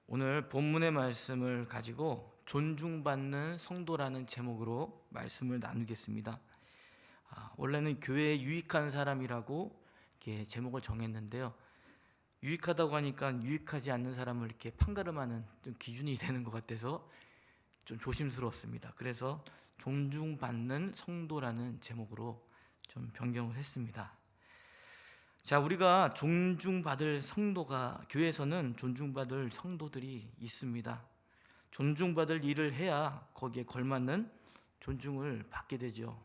오늘 본문의 말씀을 가지고 존중받는 성도라는 제목으로 말씀을 나누겠습니다. 원래는 교회에 유익한 사람이라고 이렇게 제목을 정했는데요. 유익하다고 하니까 유익하지 않는 사람을 이렇게 판가름하는 좀 기준이 되는 것 같아서 좀 조심스러웠습니다. 그래서 존중받는 성도라는 제목으로 좀 변경을 했습니다. 자, 우리가 존중받을 성도가, 교회에서는 존중받을 성도들이 있습니다. 존중받을 일을 해야 거기에 걸맞는 존중을 받게 되죠.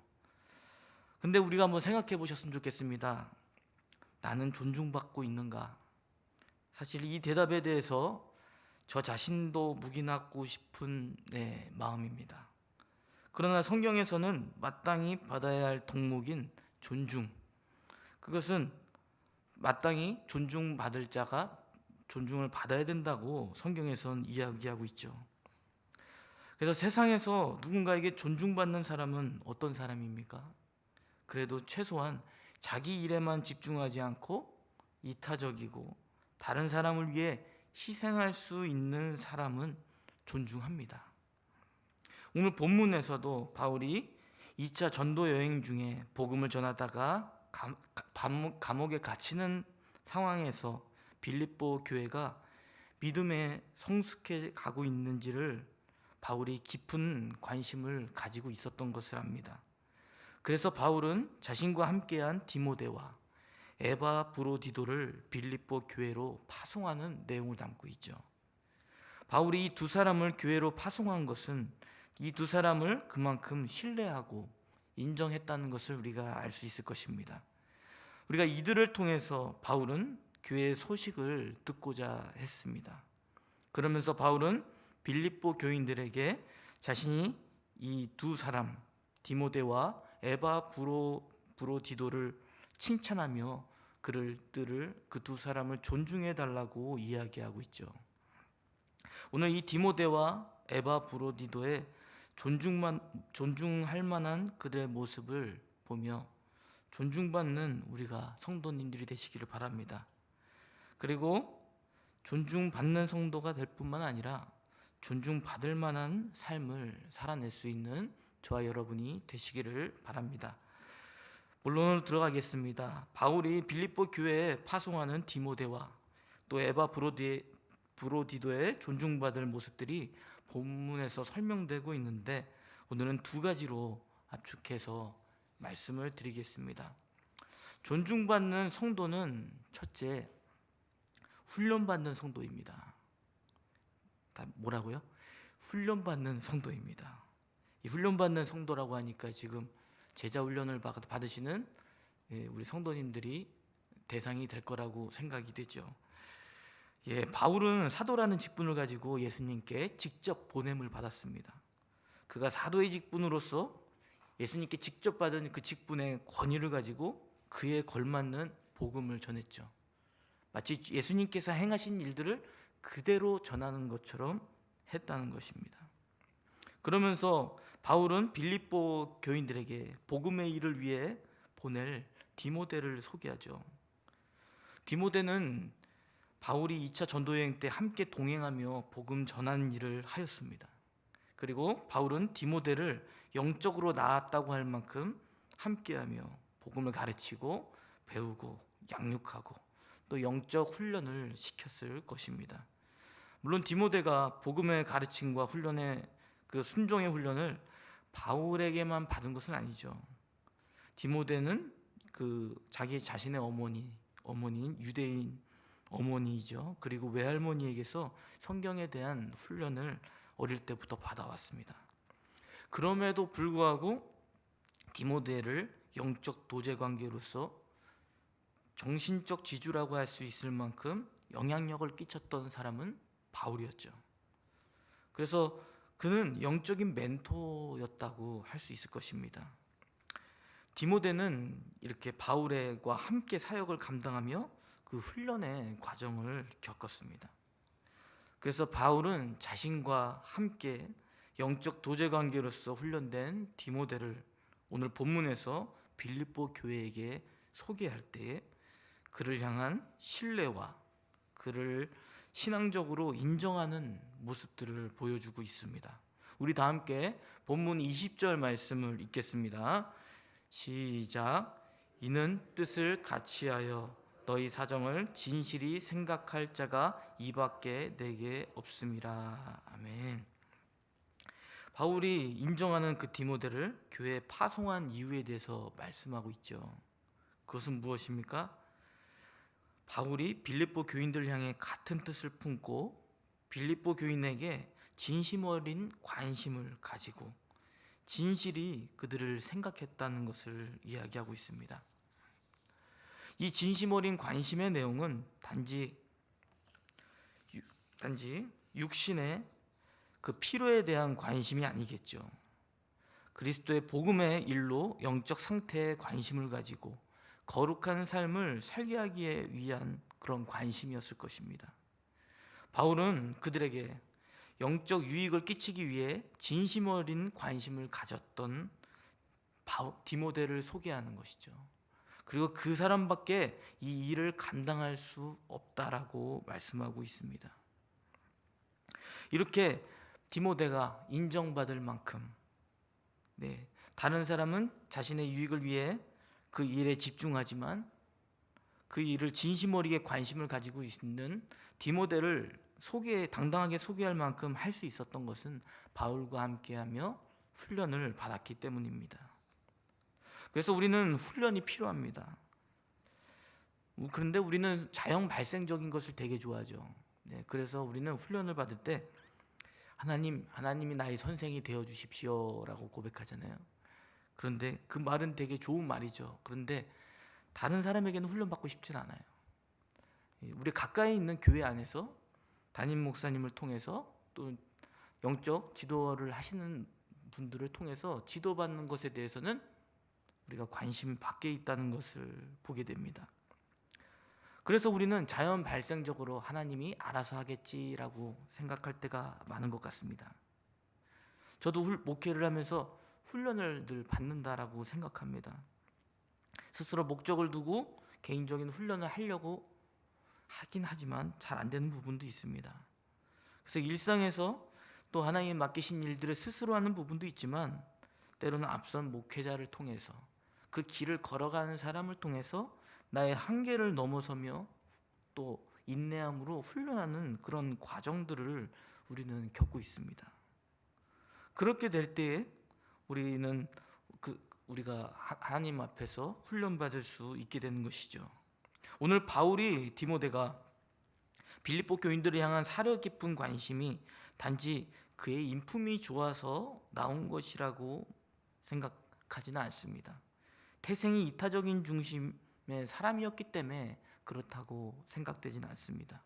근데 우리가 한번 생각해 보셨으면 좋겠습니다. 나는 존중받고 있는가? 사실 이 대답에 대해서 저 자신도 묵인하고 싶은 내 마음입니다. 그러나 성경에서는 마땅히 받아야 할 덕목인 존중, 그것은 마땅히 존중받을 자가 존중을 받아야 된다고 성경에서는 이야기하고 있죠. 그래서 세상에서 누군가에게 존중받는 사람은 어떤 사람입니까? 그래도 최소한 자기 일에만 집중하지 않고 이타적이고 다른 사람을 위해 희생할 수 있는 사람은 존중합니다. 오늘 본문에서도 바울이 2차 전도 여행 중에 복음을 전하다가 감옥에 갇히는 상황에서 빌립보 교회가 믿음에 성숙해 가고 있는지를 바울이 깊은 관심을 가지고 있었던 것을 압니다. 그래서 바울은 자신과 함께한 디모데와 에바브로디도를 빌립보 교회로 파송하는 내용을 담고 있죠. 바울이 이 두 사람을 교회로 파송한 것은 이 두 사람을 그만큼 신뢰하고 인정했다는 것을 우리가 알 수 있을 것입니다. 우리가 이들을 통해서 바울은 교회의 소식을 듣고자 했습니다. 그러면서 바울은 빌립보 교인들에게 자신이 이 두 사람 디모데와 에바브로디도를 칭찬하며 그들을 그 두 사람을 존중해 달라고 이야기하고 있죠. 오늘 이 디모데와 에바브로디도의 존중할 만한 그들의 모습을 보며 존중받는 우리가 성도님들이 되시기를 바랍니다. 그리고 존중받는 성도가 될 뿐만 아니라 존중받을 만한 삶을 살아낼 수 있는 저와 여러분이 되시기를 바랍니다. 본론으로 들어가겠습니다. 바울이 빌립보 교회에 파송하는 디모데와 또 에바브로디도의 존중받을 모습들이 본문에서 설명되고 있는데 오늘은 두 가지로 압축해서 말씀을 드리겠습니다. 존중받는 성도는 첫째, 훈련받는 성도입니다. 뭐라고요? 훈련받는 성도입니다. 이 훈련받는 성도라고 하니까 지금 제자 훈련을 받으시는 우리 성도님들이 대상이 될 거라고 생각이 되죠. 바울은 사도라는 직분을 가지고 예수님께 직접 보냄을 받았습니다. 그가 사도의 직분으로서 예수님께 직접 받은 그 직분의 권위를 가지고 그에 걸맞는 복음을 전했죠. 마치 예수님께서 행하신 일들을 그대로 전하는 것처럼 했다는 것입니다. 그러면서 바울은 빌립보 교인들에게 복음의 일을 위해 보낼 디모데를 소개하죠. 디모데는 바울이 2차 전도여행 때 함께 동행하며 복음 전하는 일을 하였습니다. 그리고 바울은 디모데를 영적으로 낳았다고 할 만큼 함께하며 복음을 가르치고 배우고 양육하고 또 영적 훈련을 시켰을 것입니다. 물론 디모데가 복음의 가르침과 훈련의 그 순종의 훈련을 바울에게만 받은 것은 아니죠. 디모데는 자기 자신의 어머니인 유대인 어머니이죠. 그리고 외할머니에게서 성경에 대한 훈련을 어릴 때부터 받아왔습니다. 그럼에도 불구하고 디모데를 영적 도제 관계로서 정신적 지주라고 할 수 있을 만큼 영향력을 끼쳤던 사람은 바울이었죠. 그래서 그는 영적인 멘토였다고 할 수 있을 것입니다. 디모데는 이렇게 바울과 함께 사역을 감당하며 그 훈련의 과정을 겪었습니다. 그래서 바울은 자신과 함께 영적 도제 관계로서 훈련된 디모데를 오늘 본문에서 빌립보 교회에게 소개할 때에 그를 향한 신뢰와 그를 신앙적으로 인정하는 모습들을 보여주고 있습니다. 우리 다 함께 본문 20절 말씀을 읽겠습니다. 시작. 이는 뜻을 같이하여 너희 사정을 진실이 생각할 자가 이밖에 내게 없음이라. 아멘. 바울이 인정하는 그 디모데를 교회에 파송한 이유에 대해서 말씀하고 있죠. 그것은 무엇입니까? 바울이 빌립보 교인들을 향해 같은 뜻을 품고 빌립보 교인에게 진심 어린 관심을 가지고 진실이 그들을 생각했다는 것을 이야기하고 있습니다. 이 진심 어린 관심의 내용은 단지 육신의 그 필요에 대한 관심이 아니겠죠. 그리스도의 복음의 일로 영적 상태에 관심을 가지고 거룩한 삶을 살게 하기 위한 그런 관심이었을 것입니다. 바울은 그들에게 영적 유익을 끼치기 위해 진심 어린 관심을 가졌던 디모데를 소개하는 것이죠. 그리고 그 사람밖에 이 일을 감당할 수 없다라고 말씀하고 있습니다. 이렇게 디모데가 인정받을 만큼 다른 사람은 자신의 유익을 위해 그 일에 집중하지만 그 일을 진심 어리게 관심을 가지고 있는 디모데를 당당하게 소개할 만큼 할 수 있었던 것은 바울과 함께하며 훈련을 받았기 때문입니다. 그래서 우리는 훈련이 필요합니다. 그런데 우리는 자연 발생적인 것을 되게 좋아하죠. 그래서 우리는 훈련을 받을 때 하나님이 나의 선생이 되어 주십시오라고 고백하잖아요. 그런데 그 말은 되게 좋은 말이죠. 그런데 다른 사람에게는 훈련받고 싶진 않아요. 우리 가까이 있는 교회 안에서 담임 목사님을 통해서 또 영적 지도를 하시는 분들을 통해서 지도받는 것에 대해서는 우리가 관심 밖에 있다는 것을 보게 됩니다. 그래서 우리는 자연 발생적으로 하나님이 알아서 하겠지라고 생각할 때가 많은 것 같습니다. 저도 목회를 하면서 훈련을 늘 받는다라고 생각합니다. 스스로 목적을 두고 개인적인 훈련을 하려고 하긴 하지만 잘 안 되는 부분도 있습니다. 그래서 일상에서 또 하나님 맡기신 일들을 스스로 하는 부분도 있지만 때로는 앞선 목회자를 통해서 그 길을 걸어가는 사람을 통해서 나의 한계를 넘어서며 또 인내함으로 훈련하는 그런 과정들을 우리는 겪고 있습니다. 그렇게 될 때에 우리가 하나님 앞에서 훈련받을 수 있게 되는 것이죠. 오늘 바울이 디모데가 빌립보 교인들을 향한 사려 깊은 관심이 단지 그의 인품이 좋아서 나온 것이라고 생각하지는 않습니다. 태생이 이타적인 중심의 사람이었기 때문에 그렇다고 생각되지는 않습니다.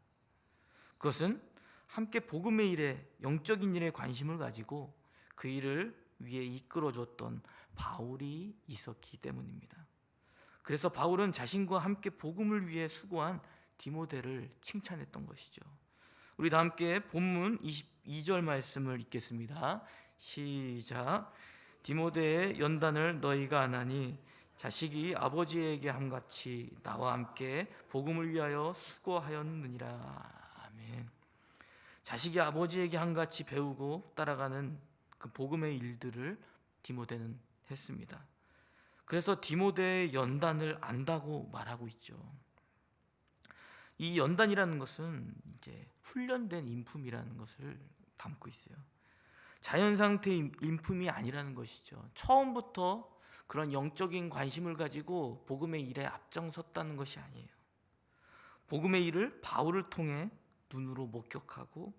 그것은 함께 복음의 일에 영적인 일에 관심을 가지고 그 일을 위해 이끌어줬던 바울이 있었기 때문입니다. 그래서 바울은 자신과 함께 복음을 위해 수고한 디모데를 칭찬했던 것이죠. 우리 다 함께 본문 22절 말씀을 읽겠습니다. 시작. 디모데의 연단을 너희가 아나니 자식이 아버지에게 함같이 나와 함께 복음을 위하여 수고하였느니라. 아멘. 자식이 아버지에게 함같이 배우고 따라가는 그 복음의 일들을 디모데는 했습니다. 그래서 디모데의 연단을 안다고 말하고 있죠. 이 연단이라는 것은 이제 훈련된 인품이라는 것을 담고 있어요. 자연 상태의 인품이 아니라는 것이죠. 처음부터 그런 영적인 관심을 가지고 복음의 일에 앞장섰다는 것이 아니에요. 복음의 일을 바울을 통해 눈으로 목격하고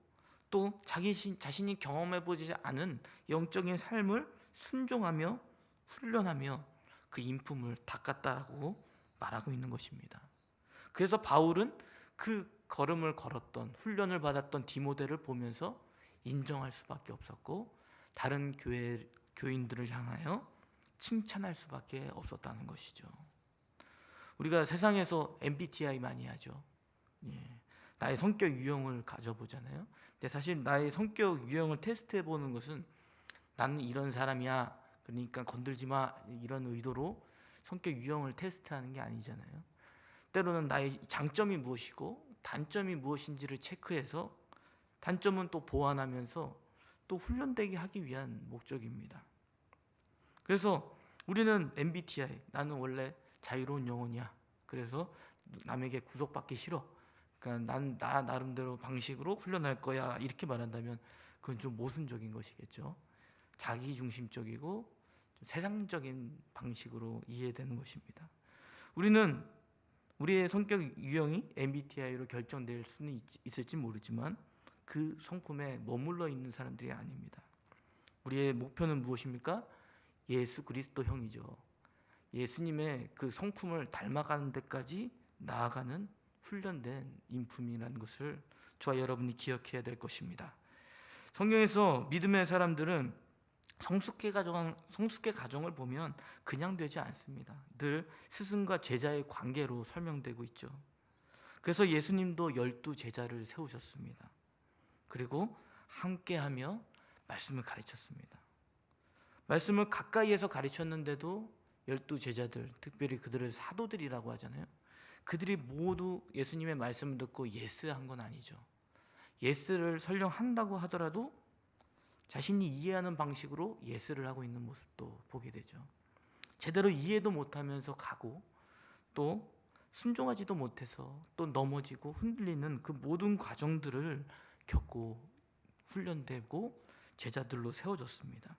또 자신이 경험해보지 않은 영적인 삶을 순종하며 훈련하며 그 인품을 닦았다라고 말하고 있는 것입니다. 그래서 바울은 그 걸음을 걸었던 훈련을 받았던 디모데를 보면서 인정할 수밖에 없었고 다른 교인들을 향하여 칭찬할 수밖에 없었다는 것이죠. 우리가 세상에서 MBTI 많이 하죠. 나의 성격 유형을 가져보잖아요. 근데 사실 나의 성격 유형을 테스트해보는 것은 나는 이런 사람이야, 그러니까 건들지 마, 이런 의도로 성격 유형을 테스트하는 게 아니잖아요. 때로는 나의 장점이 무엇이고 단점이 무엇인지를 체크해서 단점은 또 보완하면서 또 훈련되게 하기 위한 목적입니다. 그래서 우리는 MBTI, 나는 원래 자유로운 영혼이야. 그래서 남에게 구속받기 싫어. 그러니까 난 나 나름대로 방식으로 훈련할 거야. 이렇게 말한다면 그건 좀 모순적인 것이겠죠. 자기 중심적이고 좀 세상적인 방식으로 이해되는 것입니다. 우리는 우리의 성격 유형이 MBTI로 결정될 수는 있을지 모르지만 그 성품에 머물러 있는 사람들이 아닙니다. 우리의 목표는 무엇입니까? 예수 그리스도형이죠. 예수님의 그 성품을 닮아가는 데까지 나아가는 훈련된 인품이라는 것을 저와 여러분이 기억해야 될 것입니다. 성경에서 믿음의 사람들은 성숙의 가정을 보면 그냥 되지 않습니다. 늘 스승과 제자의 관계로 설명되고 있죠. 그래서 예수님도 12 제자를 세우셨습니다. 그리고 함께하며 말씀을 가르쳤습니다. 말씀을 가까이에서 가르쳤는데도 12 제자들, 특별히 그들을 사도들이라고 하잖아요. 그들이 모두 예수님의 말씀을 듣고 예스한 건 아니죠. 예스를 설령 한다고 하더라도 자신이 이해하는 방식으로 예스를 하고 있는 모습도 보게 되죠. 제대로 이해도 못하면서 가고 또 순종하지도 못해서 또 넘어지고 흔들리는 그 모든 과정들을 겪고 훈련되고 제자들로 세워졌습니다.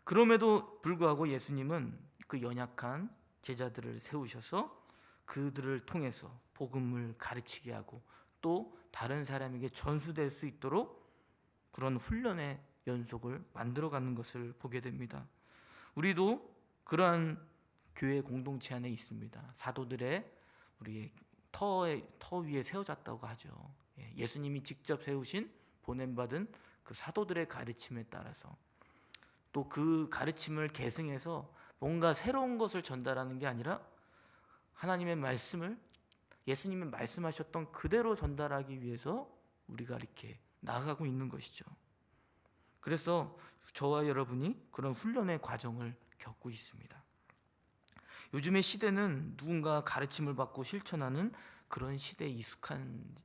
그럼에도 불구하고 예수님은 그 연약한 제자들을 세우셔서 그들을 통해서 복음을 가르치게 하고 또 다른 사람에게 전수될 수 있도록 그런 훈련의 연속을 만들어가는 것을 보게 됩니다. 우리도 그러한 교회 공동체 안에 있습니다. 사도들의 우리의 터 위에 세워졌다고 하죠. 예수님이 직접 세우신 보냄받은 그 사도들의 가르침에 따라서 또 그 가르침을 계승해서 뭔가 새로운 것을 전달하는 게 아니라 하나님의 말씀을 예수님이 말씀하셨던 그대로 전달하기 위해서 우리가 이렇게 나아가고 있는 것이죠. 그래서 저와 여러분이 그런 훈련의 과정을 겪고 있습니다. 요즘의 시대는 누군가 가르침을 받고 실천하는 그런 시대에 익숙한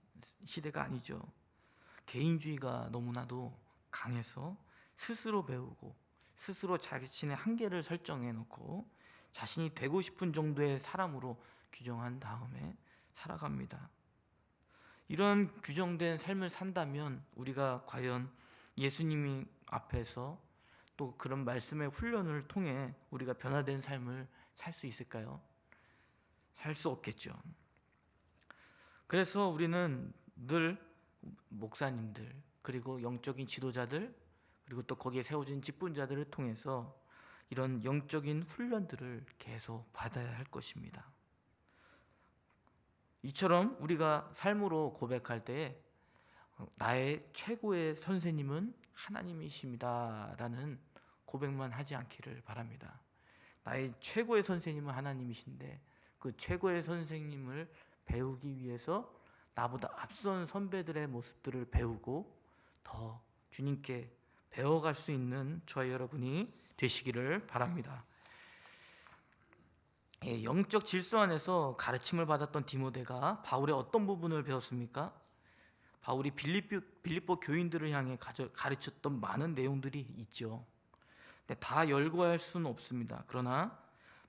시대가 아니죠. 개인주의가 너무나도 강해서 스스로 배우고 스스로 자신의 한계를 설정해 놓고 자신이 되고 싶은 정도의 사람으로 규정한 다음에 살아갑니다. 이런 규정된 삶을 산다면 우리가 과연 예수님이 앞에서 또 그런 말씀의 훈련을 통해 우리가 변화된 삶을 살 수 있을까요? 살 수 없겠죠. 그래서 우리는 늘 목사님들 그리고 영적인 지도자들 그리고 또 거기에 세워진 직분자들을 통해서 이런 영적인 훈련들을 계속 받아야 할 것입니다. 이처럼 우리가 삶으로 고백할 때에 나의 최고의 선생님은 하나님이십니다 라는 고백만 하지 않기를 바랍니다. 나의 최고의 선생님은 하나님이신데 그 최고의 선생님을 배우기 위해서 나보다 앞선 선배들의 모습들을 배우고 더 주님께 배워갈 수 있는 저와 여러분이 되시기를 바랍니다. 영적 질서 안에서 가르침을 받았던 디모데가 바울의 어떤 부분을 배웠습니까? 바울이 빌립보 교인들을 향해 가르쳤던 많은 내용들이 있죠. 근데 다 열거할 수는 없습니다. 그러나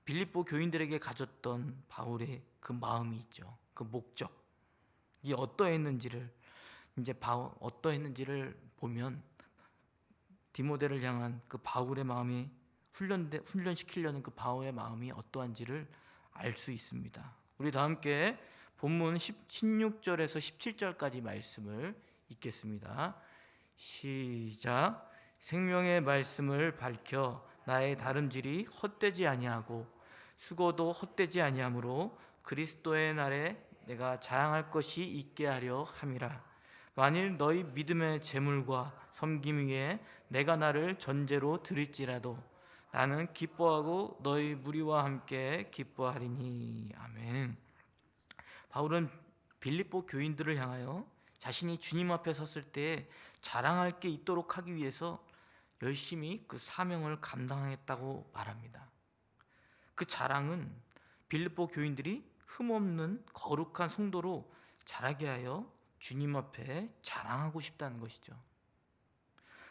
빌립보 교인들에게 가졌던 바울의 그 마음이 있죠. 그 목적이 어떠했는지를 보면 디모데를 향한 그 바울의 마음이 훈련시키려는 그 바울의 마음이 어떠한지를 알 수 있습니다. 우리 다 함께 본문 16절에서 17절까지 말씀을 읽겠습니다. 시작. 생명의 말씀을 밝혀 나의 다름질이 헛되지 아니하고 수고도 헛되지 아니하므로 그리스도의 날에 내가 자랑할 것이 있게 하려 함이라. 만일 너희 믿음의 재물과 섬김 위에 내가 나를 전제로 드릴지라도 나는 기뻐하고 너희 무리와 함께 기뻐하리니. 아멘. 바울은 빌립보 교인들을 향하여 자신이 주님 앞에 섰을 때 자랑할 게 있도록 하기 위해서 열심히 그 사명을 감당했다고 말합니다. 그 자랑은 빌립보 교인들이 흠없는 거룩한 성도로 자라게 하여 주님 앞에 자랑하고 싶다는 것이죠.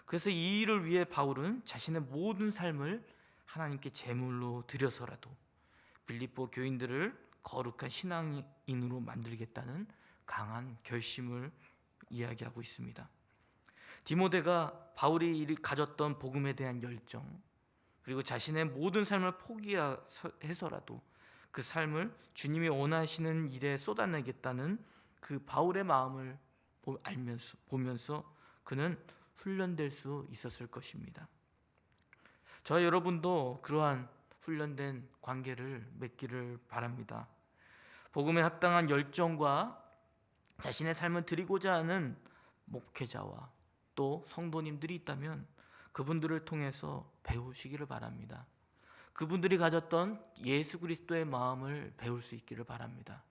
그래서 이 일을 위해 바울은 자신의 모든 삶을 하나님께 제물로 드려서라도 빌립보 교인들을 거룩한 신앙인으로 만들겠다는 강한 결심을 이야기하고 있습니다. 디모데가 바울이 가졌던 복음에 대한 열정, 그리고 자신의 모든 삶을 포기해서라도 그 삶을 주님이 원하시는 일에 쏟아내겠다는 그 바울의 마음을 보면서 그는 훈련될 수 있었을 것입니다. 저와 여러분도 그러한 훈련된 관계를 맺기를 바랍니다. 복음에 합당한 열정과 자신의 삶을 드리고자 하는 목회자와 또 성도님들이 있다면 그분들을 통해서 배우시기를 바랍니다. 그분들이 가졌던 예수 그리스도의 마음을 배울 수 있기를 바랍니다.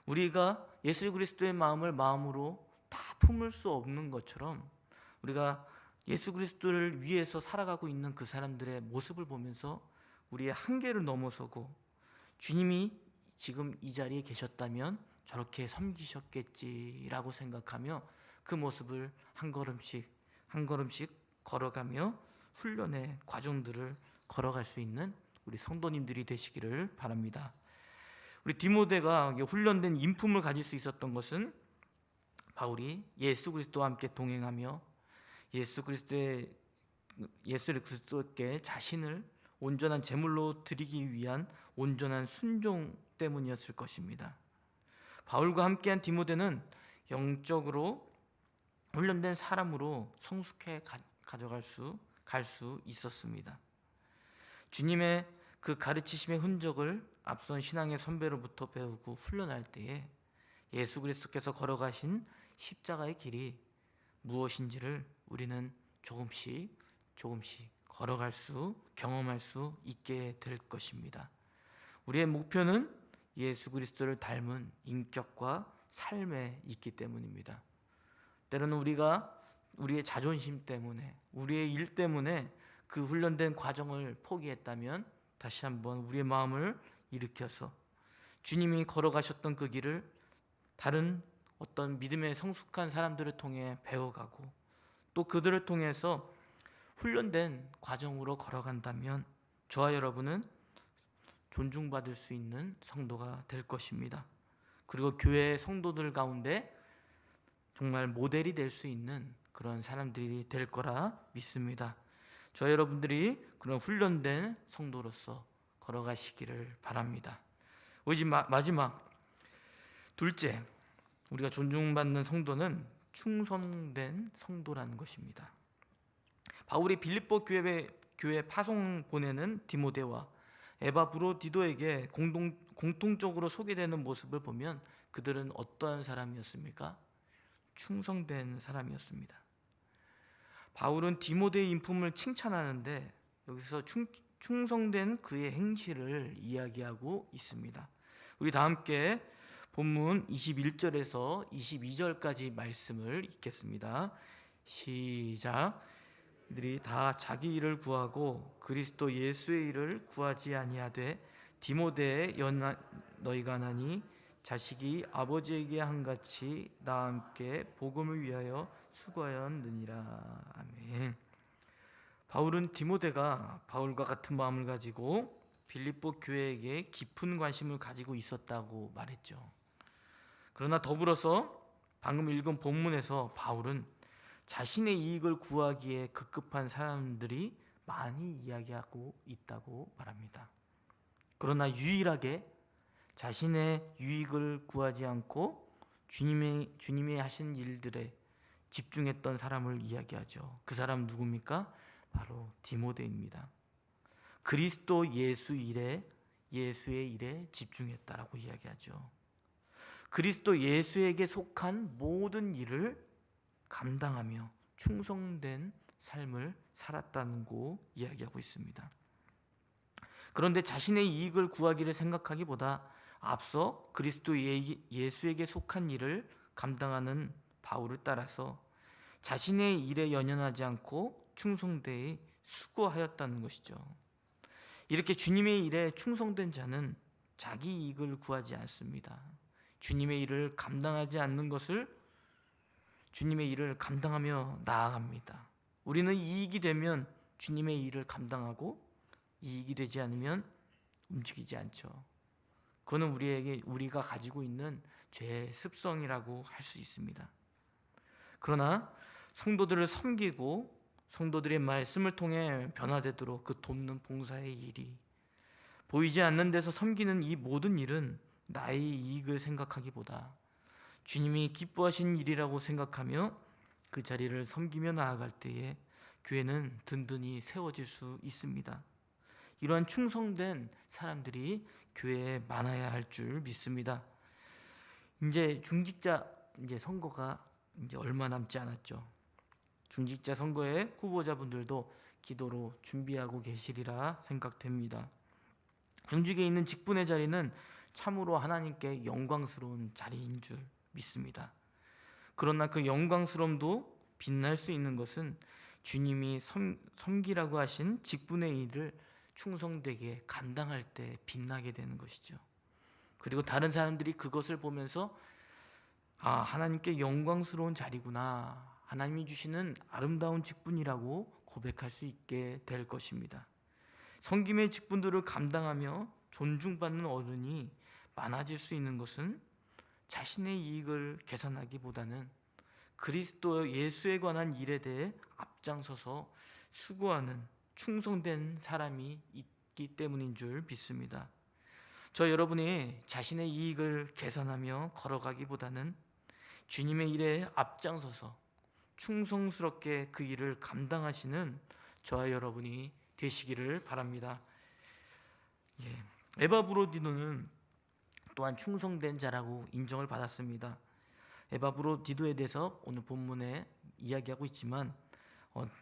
우리가 예수 그리스도의 마음을 마음으로 다 품을 수 없는 것처럼 우리가 예수 그리스도를 위해서 살아가고 있는 그 사람들의 모습을 보면서 우리의 한계를 넘어서고 주님이 지금 이 자리에 계셨다면 저렇게 섬기셨겠지라고 생각하며 그 모습을 한 걸음씩 걸어가며 훈련의 과정들을 걸어갈 수 있는 우리 성도님들이 되시기를 바랍니다. 우리 디모데가 훈련된 인품을 가질 수 있었던 것은 바울이 예수 그리스도와 함께 동행하며 예수 그리스도께 자신을 온전한 제물로 드리기 위한 온전한 순종 때문이었을 것입니다. 바울과 함께한 디모데는 영적으로 훈련된 사람으로 성숙해 갈 수 있었습니다. 주님의 그 가르치심의 흔적을 앞선 신앙의 선배로부터 배우고 훈련할 때에 예수 그리스도께서 걸어가신 십자가의 길이 무엇인지를 우리는 조금씩 경험할 수 있게 될 것입니다. 우리의 목표는 예수 그리스도를 닮은 인격과 삶에 있기 때문입니다. 때로는 우리가 우리의 자존심 때문에, 우리의 일 때문에 그 훈련된 과정을 포기했다면 다시 한번 우리의 마음을 일으켜서 주님이 걸어가셨던 그 길을 다른 어떤 믿음의 성숙한 사람들을 통해 배워가고 또 그들을 통해서 훈련된 과정으로 걸어간다면 저와 여러분은 존중받을 수 있는 성도가 될 것입니다. 그리고 교회 성도들 가운데 정말 모델이 될 수 있는 그런 사람들이 될 거라 믿습니다. 저 여러분들이 그런 훈련된 성도로서 걸어가시기를 바랍니다. 마지막 둘째, 우리가 존중받는 성도는 충성된 성도라는 것입니다. 바울이 빌립보 교회 파송 보내는 디모데와 에바브로디도에게 공통적으로 소개되는 모습을 보면 그들은 어떠한 사람이었습니까? 충성된 사람이었습니다. 바울은 디모데의 인품을 칭찬하는데 여기서 충성된 그의 행실을 이야기하고 있습니다. 우리 다 함께 본문 21절에서 22절까지 말씀을 읽겠습니다. 시작. 이들이 다 자기 일을 구하고 그리스도 예수의 일을 구하지 아니하되 디모데에 너희가 나니 자식이 아버지에게 한같이 나와 함께 복음을 위하여 수고하였느니라. 아멘. 바울은 디모데가 바울과 같은 마음을 가지고 빌립보 교회에게 깊은 관심을 가지고 있었다고 말했죠. 그러나 더불어서 방금 읽은 본문에서 바울은 자신의 이익을 구하기에 급급한 사람들이 많이 이야기하고 있다고 말합니다. 그러나 유일하게 자신의 유익을 구하지 않고 주님이 하신 일들에 집중했던 사람을 이야기하죠. 그 사람 누굽니까? 바로 디모데입니다. 그리스도 예수의 일에 집중했다라고 이야기하죠. 그리스도 예수에게 속한 모든 일을 감당하며 충성된 삶을 살았다는 거 이야기하고 있습니다. 그런데 자신의 이익을 구하기를 생각하기보다 앞서 그리스도 예수에게 속한 일을 감당하는 바울을 따라서 자신의 일에 연연하지 않고 충성되이 수고하였다는 것이죠. 이렇게 주님의 일에 충성된 자는 자기 이익을 구하지 않습니다. 주님의 일을 감당하지 않는 것을 주님의 일을 감당하며 나아갑니다. 우리는 이익이 되면 주님의 일을 감당하고 이익이 되지 않으면 움직이지 않죠. 그거는 우리가 가지고 있는 죄의 습성이라고 할 수 있습니다. 그러나 성도들을 섬기고 성도들의 말씀을 통해 변화되도록 그 돕는 봉사의 일이 보이지 않는 데서 섬기는 이 모든 일은 나의 이익을 생각하기보다 주님이 기뻐하신 일이라고 생각하며 그 자리를 섬기며 나아갈 때에 교회는 든든히 세워질 수 있습니다. 이러한 충성된 사람들이 교회에 많아야 할 줄 믿습니다. 이제 중직자 선거가 얼마 남지 않았죠. 중직자 선거의 후보자분들도 기도로 준비하고 계시리라 생각됩니다. 중직에 있는 직분의 자리는 참으로 하나님께 영광스러운 자리인 줄 믿습니다. 그러나 그 영광스러움도 빛날 수 있는 것은 주님이 섬기라고 하신 직분의 일을 충성되게 감당할 때 빛나게 되는 것이죠. 그리고 다른 사람들이 그것을 보면서 하나님께 영광스러운 자리구나, 하나님이 주시는 아름다운 직분이라고 고백할 수 있게 될 것입니다. 섬김의 직분들을 감당하며 존중받는 어른이 많아질 수 있는 것은 자신의 이익을 계산하기보다는 그리스도 예수에 관한 일에 대해 앞장서서 수고하는 충성된 사람이 있기 때문인 줄 믿습니다. 저 여러분이 자신의 이익을 계산하며 걸어가기보다는 주님의 일에 앞장서서 충성스럽게 그 일을 감당하시는 저와 여러분이 되시기를 바랍니다. 에바브로디도는 또한 충성된 자라고 인정을 받았습니다. 에바브로디도에 대해서 오늘 본문에 이야기하고 있지만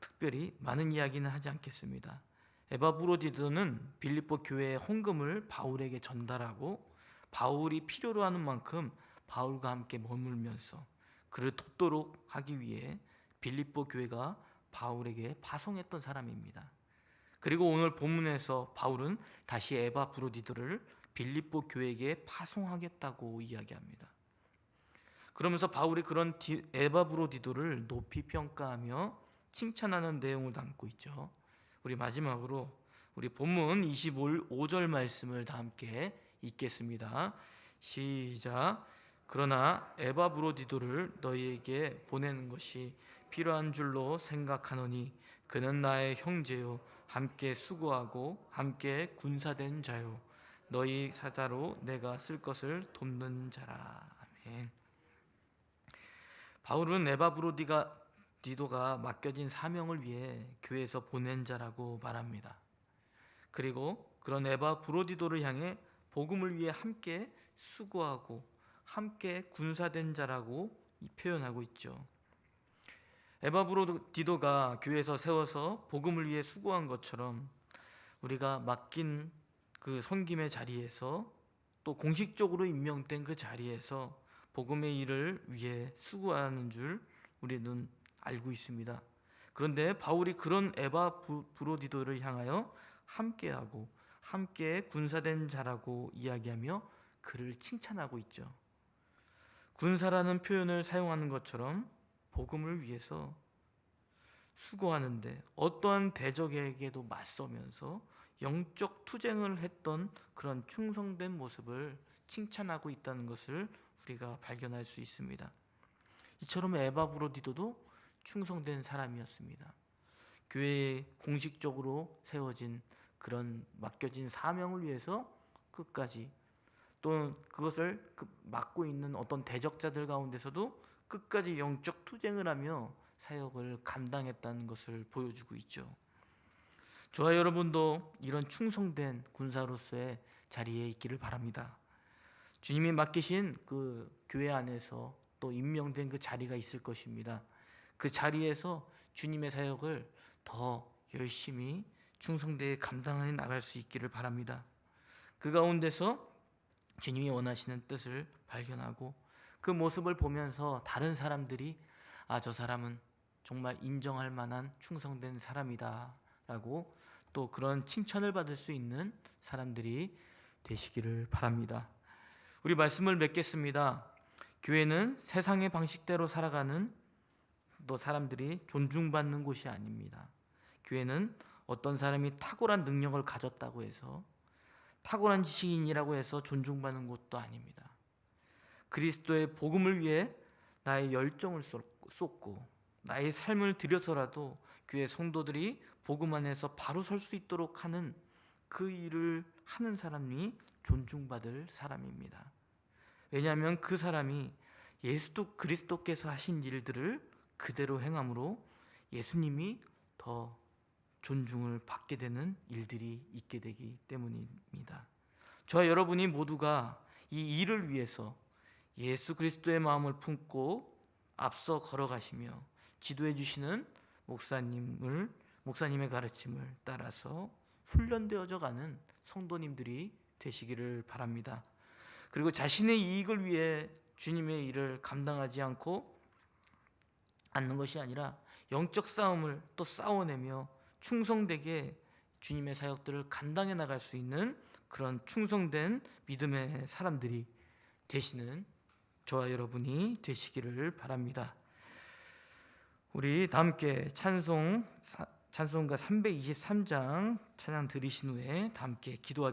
특별히 많은 이야기는 하지 않겠습니다. 에바브로디도는 빌립보 교회의 헌금을 바울에게 전달하고 바울이 필요로 하는 만큼 바울과 함께 머물면서 그를 돕도록 하기 위해 빌립보 교회가 바울에게 파송했던 사람입니다. 그리고 오늘 본문에서 바울은 다시 에바브로디도를 빌립보 교회에게 파송하겠다고 이야기합니다. 그러면서 바울이 그런 에바브로디도를 높이 평가하며 칭찬하는 내용을 담고 있죠. 우리 마지막으로 우리 본문 25절 말씀을 다 함께 읽겠습니다. 시작. 그러나 에바브로디도를 너희에게 보내는 것이 필요한 줄로 생각하노니 그는 나의 형제요 함께 수고하고 함께 군사된 자요 너희 사자로 내가 쓸 것을 돕는 자라. 아멘. 바울은 에바브로디도가 맡겨진 사명을 위해 교회에서 보낸 자라고 말합니다. 그리고 그런 에바브로디도를 향해 복음을 위해 함께 수고하고 함께 군사된 자라고 표현하고 있죠. 에바브로디도가 교회에서 세워서 복음을 위해 수고한 것처럼 우리가 맡긴 그 섬김의 자리에서 또 공식적으로 임명된 그 자리에서 복음의 일을 위해 수고하는 줄 우리는 알고 있습니다. 그런데 바울이 그런 에바브로디도를 향하여 함께하고 함께 군사된 자라고 이야기하며 그를 칭찬하고 있죠. 군사라는 표현을 사용하는 것처럼 복음을 위해서 수고하는데 어떠한 대적에게도 맞서면서 영적 투쟁을 했던 그런 충성된 모습을 칭찬하고 있다는 것을 우리가 발견할 수 있습니다. 이처럼 에바브로디도도 충성된 사람이었습니다. 교회에 공식적으로 세워진 그런 맡겨진 사명을 위해서 끝까지, 또 그것을 맡고 있는 어떤 대적자들 가운데서도 끝까지 영적 투쟁을 하며 사역을 감당했다는 것을 보여주고 있죠. 저와 여러분도 이런 충성된 군사로서의 자리에 있기를 바랍니다. 주님이 맡기신 그 교회 안에서 또 임명된 그 자리가 있을 것입니다. 그 자리에서 주님의 사역을 더 열심히 충성되게 감당해 나갈 수 있기를 바랍니다. 그 가운데서 주님이 원하시는 뜻을 발견하고 그 모습을 보면서 다른 사람들이 저 사람은 정말 인정할 만한 충성된 사람이다 라고 또 그런 칭찬을 받을 수 있는 사람들이 되시기를 바랍니다. 우리 말씀을 맺겠습니다. 교회는 세상의 방식대로 살아가는 또 사람들이 존중받는 곳이 아닙니다. 교회는 어떤 사람이 탁월한 능력을 가졌다고 해서, 탁월한 지식인이라고 해서 존중받는 곳도 아닙니다. 그리스도의 복음을 위해 나의 열정을 쏟고 나의 삶을 들여서라도 교회 성도들이 복음 안에서 바로 설 수 있도록 하는 그 일을 하는 사람이 존중받을 사람입니다. 왜냐하면 그 사람이 예수 그리스도께서 하신 일들을 그대로 행함으로 예수님이 더 존중을 받게 되는 일들이 있게 되기 때문입니다. 저와 여러분이 모두가 이 일을 위해서 예수 그리스도의 마음을 품고 앞서 걸어가시며 지도해 주시는 목사님의 가르침을 따라서 훈련되어져 가는 성도님들이 되시기를 바랍니다. 그리고 자신의 이익을 위해 주님의 일을 감당하지 않는 것이 아니라 영적 싸움을 또 싸워내며 충성되게 주님의 사역들을 감당해 나갈 수 있는 그런 충성된 믿음의 사람들이 되시는 저와 여러분이 되시기를 바랍니다. 우리 다 함께 찬송가 323장 찬양 들으신 후에 다 함께 기도하겠습니다.